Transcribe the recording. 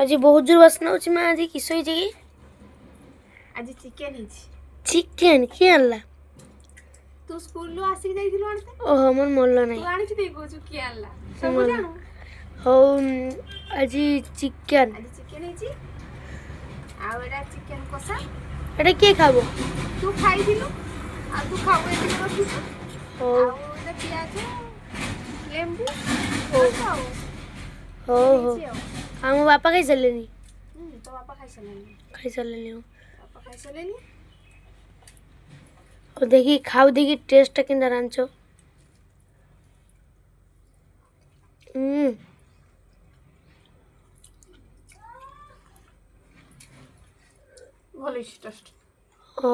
आज बहुत जोर वासना होची माँ आज किस होई जे आज चिकन हिच चिकन के आनला तू स्कूल लो आसी जाइथिलो आनते ओहो मन मोल्लो तू नहीं आनी छी कहू कि आनला सब जानु हो आज चिकन आज चिकन हिची आ एडा चिकन कसा एटा के खाबो तू खाइथिलो आ तू खाऊ एति रखिछु हो आ एडा प्याज लेंबू हो खाऊ हो हो हम बापा खाई चलेनी तो बापा खाई चलेनी बापा खाई चलेनी और देखी खाऊ देखी टेस्ट केनदा रांचो भल टेस्ट ओ